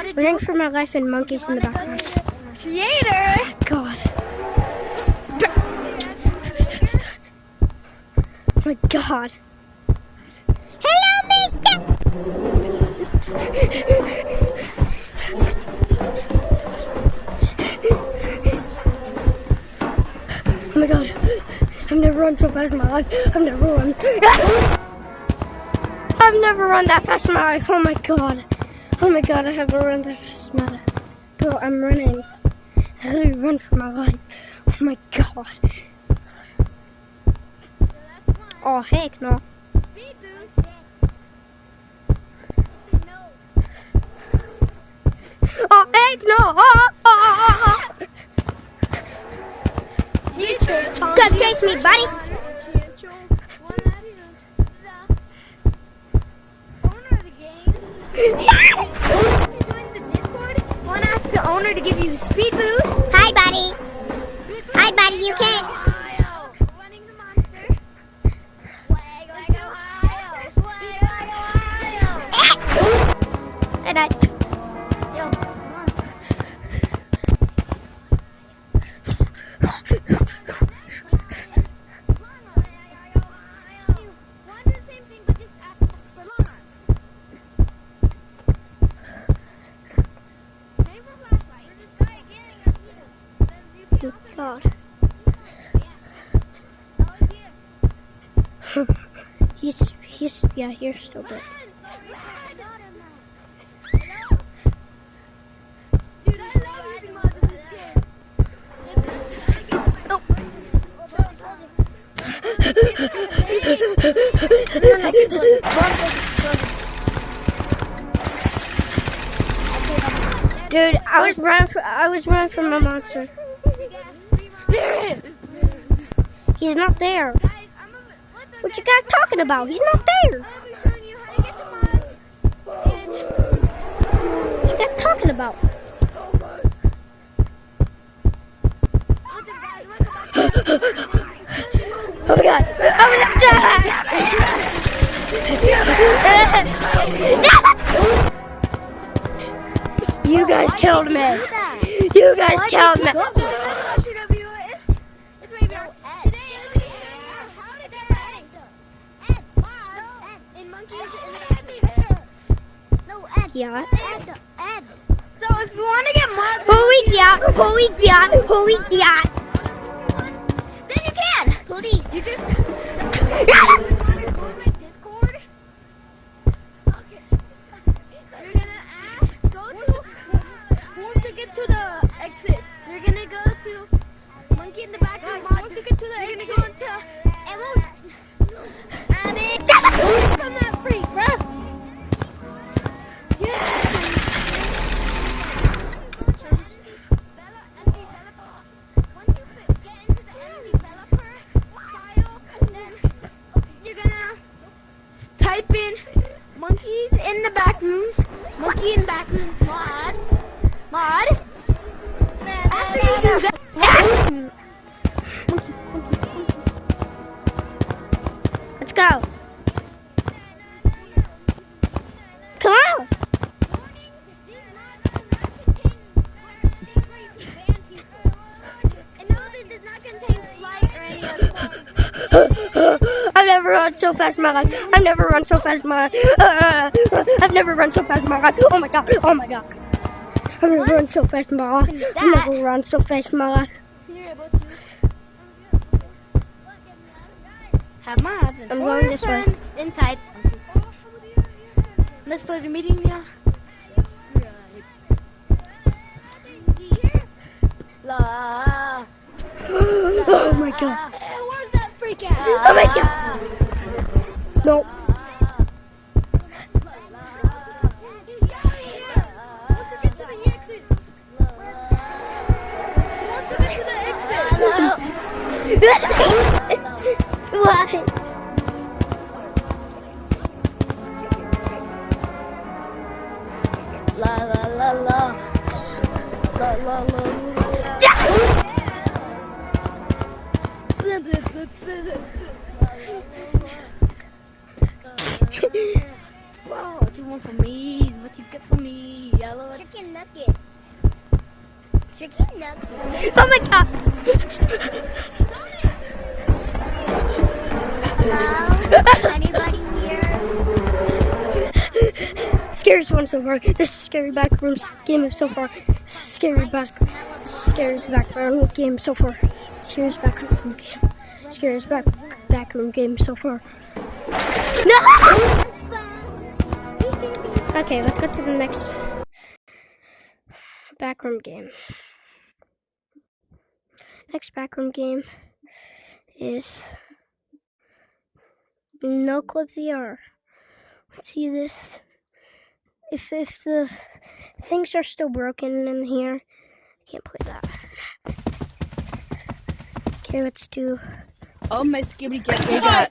Running for my life and monkeys in the background. Creator! God. Oh my God. Hello, mister! Oh my God. I've never run so fast in my life. I've never run that fast in my life. Oh my God. Oh my God, I haven't run that fast in my life. Bro, I'm running. I literally run for my life. Oh my God. Oh heck no. Oh heck no. Come chase me, buddy. Want to ask the owner to give you a speed boost? Hi, buddy. Hi, buddy. You can't. Running the monster. Swag like Ohio. Swag like Ohio. And I. Yo, come on. Want the same thing, but just ask for long arms. Pay for flashlight. There's this guy getting us here. Then you can Oh open God. it. He's yeah, you're still dead. Dude, I love using mods in this game. Dude, I was running from a monster. He's not there. What you guys talking about? He's not there. What you guys talking about? Oh my God! I'm gonna die! You guys killed me. You guys killed me. Yeah. So if you want to get mods, Holy yeah. then you can. Please, you can. Discord. Okay. You're gonna ask. Go to. Once you get to the exit, you're gonna go to monkey in the back. Once you get to the exit, you're gonna go into from that free, bro. Type in monkeys in the backrooms. Monkey in backrooms mod. After you do that, Let's go. Come on. I've never run so fast in my life. I've never run so fast in my life. I've never run so fast in my life. Oh my God. Oh my God. I've never run so fast in my life. I've never run so fast in my life. Have mods. I'm going this way. Inside. Let's play the meeting now. La. Oh my God. Where's that freak at? Oh my God. No. What? La la la la. La la la. Wow, what you want from me? What you get from me? Yellow chicken nugget. Chicken nugget. Oh my god! Hello? Anybody here? Scariest one so far. This is scary backrooms game so far. Scariest backroom game so far. Scariest backroom game. Scariest backroom game so far. No! Okay, let's go to the next backroom game. Next backroom game is No Clip VR. Let's see this. If the things are still broken in here, I can't play that. Okay, let's do. Oh my skibby get